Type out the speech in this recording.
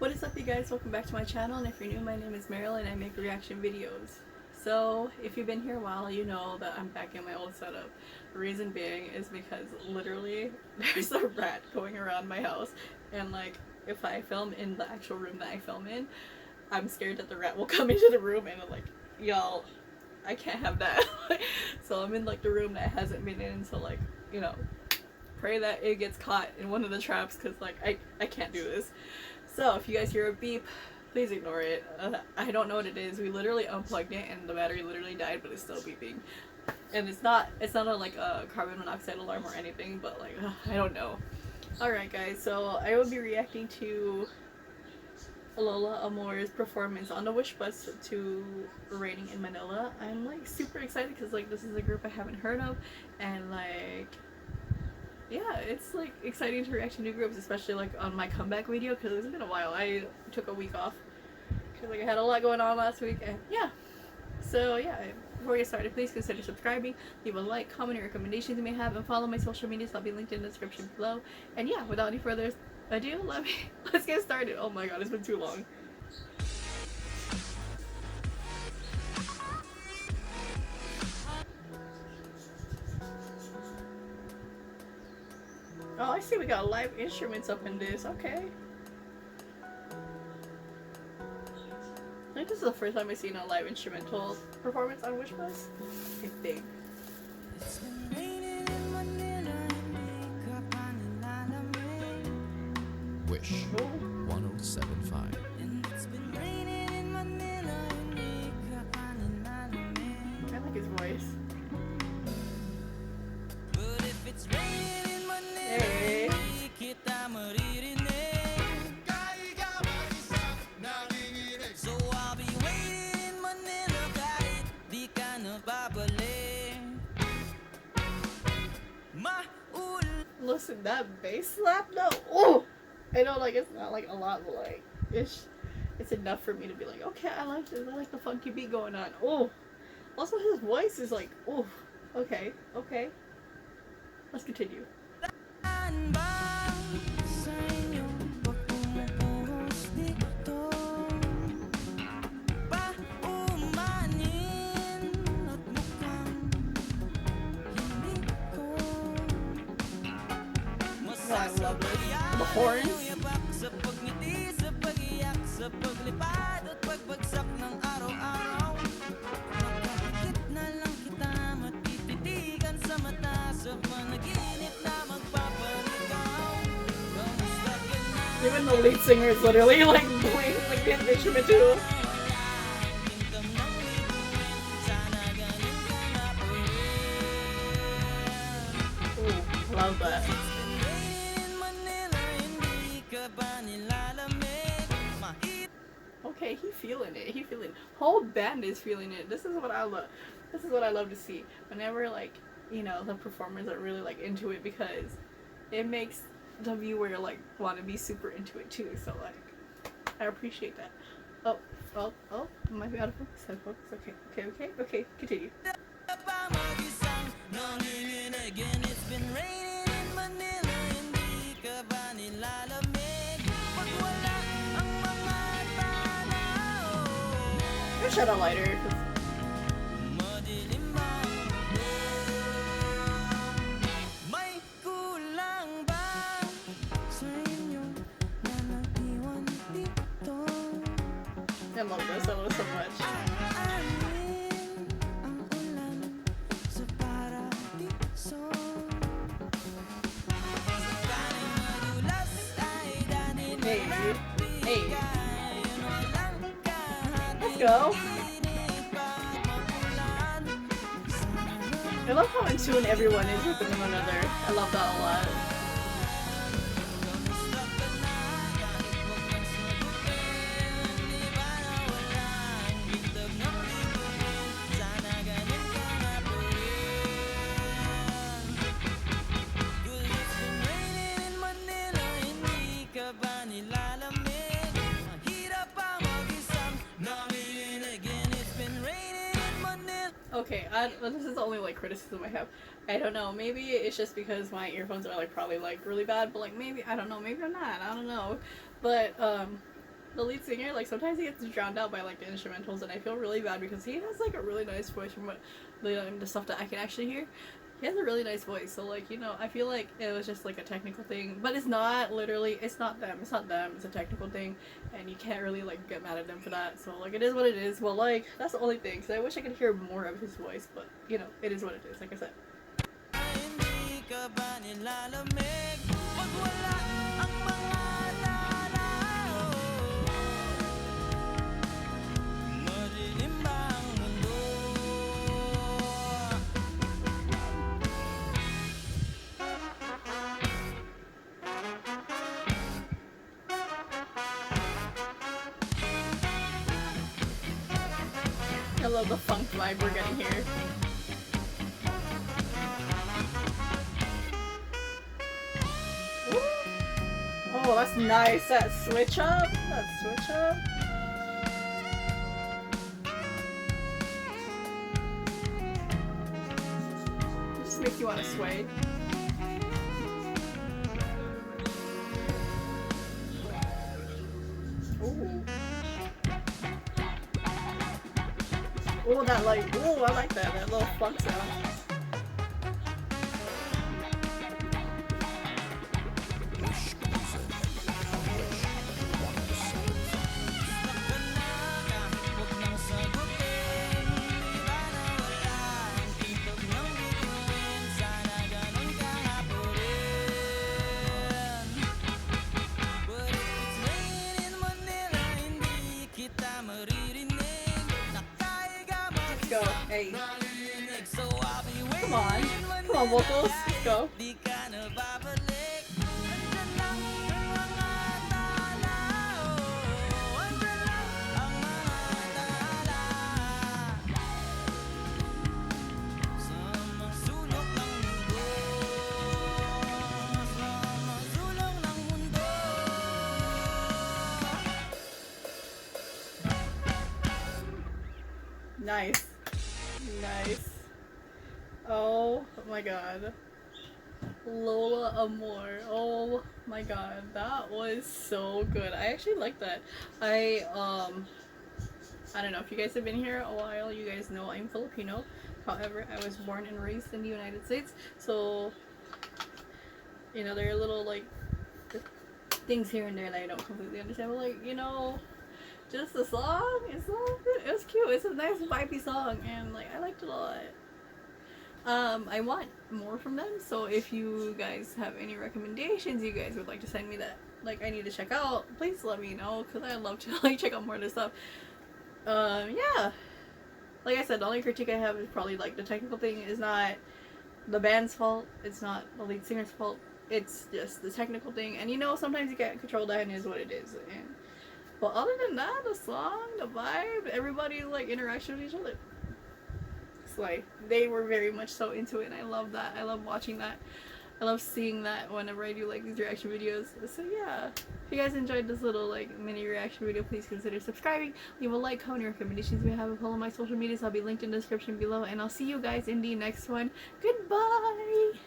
What is up, you guys? Welcome back to my channel, and if you're new, my name is Marilyn and I make reaction videos. So, if you've been here a while, you know that I'm back in my old setup. The reason being is because literally there's a rat going around my house, and like, if I film in the actual room that I film in, I'm scared that the rat will come into the room and like, y'all, I can't have that. So I'm in like the room that hasn't been in, so like, you know, pray that it gets caught in one of the traps, because like I can't do this. So if you guys hear a beep, please ignore it. I don't know what it is. We literally unplugged it and the battery literally died, but it's still beeping. And it's not like a carbon monoxide alarm or anything, but like I don't know. Alright guys, so I will be reacting to Lola Amour's performance on the WishBus to Raining in Manila. I'm like super excited because like this is a group I haven't heard of, and like yeah, it's like exciting to react to new groups, especially like on my comeback video, because it's been a while. I took a week off because like I had a lot going on last week, and yeah. So yeah, before we get started, please consider subscribing, leave a like, comment any recommendations you may have, and follow my social medias. I'll be linked in the description below. And yeah, without any further ado, let's get started. Oh my god, it's been too long. Oh, I see we got live instruments up in this. Okay. I think this is the first time I've seen a live instrumental performance on WishBus. I think. Wish Oh, 1075. I like his voice. Hey. Listen, that bass slap though. Oh, I know, like it's not like a lot, but like it's enough for me to be like, okay, I like this. I like the funky beat going on. Oh, also his voice is like, oh, okay, okay. Let's continue. Oh, I love this. The horns. Even the lead singer is literally like playing like the instrument too. Ooh, love that. Okay, he feeling it. He feeling it. Whole band is feeling it. This is what I love. This is what I love to see. Whenever like, you know, the performers are really like into it, because it makes the viewer like want to be super into it too. So like, I appreciate that. Oh, oh, oh, might be out of focus. Out of focus. Okay, okay, okay, okay. Continue. I'm gonna shut a lighter. I love this. I love it so much. Hey, hey, let's go. I love how in tune everyone is with one another. I love that a lot. Okay, this is the only like criticism I have. I don't know. Maybe it's just because my earphones are like probably like really bad, but like maybe I don't know. Maybe I'm not. I don't know. But the lead singer, like sometimes he gets drowned out by like the instrumentals, and I feel really bad because he has like a really nice voice from what the stuff that I can actually hear. He has a really nice voice, so like, you know, I feel like it was just like a technical thing, but it's not literally, it's not them, it's a technical thing, and you can't really like get mad at them for that. So like, it is what it is. Well, like, that's the only thing, because I wish I could hear more of his voice, but you know, it is what it is, like I said. Hindi ka ba nilalamig pag wala ang mga tao? Madilim ba ang mundo? I love the funk vibe we're getting here. Oh, that's nice. That switch up. That switch up. It just makes you want to sway. Ooh. Oh, that like, oh, I like that. That little funk sound. Wish music. Wish 107.5. Huwag nang sagutin, di ba na wala ang tintog ng bituin? Sana ganun ka nga po rin. But if it's raining in Manila, hindi kita maririnig. Nakahiga Let's go. Hey. makinig, so I'll be Come on. waiting in Come on, vocals. Let's go. Di ka na babalik. Andyan lang ang mga tao. Andyan lang ang mga tala. Sa mga sulok ng mundo. Sa mga sulok ng mundo. Nice. Nice. Oh my god. Lola Amour. Oh my god. That was so good. I actually like that. I don't know if you guys have been here a while, you guys know I'm Filipino. However, I was born and raised in the United States. So, you know, there are little like things here and there that I don't completely understand. But like, you know, just the song, it's so good. It was cute. It's a nice vibey song, and like I liked it a lot. I want more from them, so if you guys have any recommendations you guys would like to send me that like I need to check out, please let me know, because I'd love to like check out more of this stuff. Yeah. Like I said, the only critique I have is probably like the technical thing is not the band's fault, it's not the lead singer's fault, it's just the technical thing, and you know, sometimes you can't control that, and it is what it is. And but other than that, the song, the vibe, everybody's like interaction with each other, it's like they were very much so into it, and I love that. I love watching that. I love seeing that whenever I do like these reaction videos. So yeah, if you guys enjoyed this little like mini reaction video, please consider subscribing, leave a like, comment, recommendations we have, and follow my social medias. I'll be linked in the description below, and I'll see you guys in the next one. Goodbye.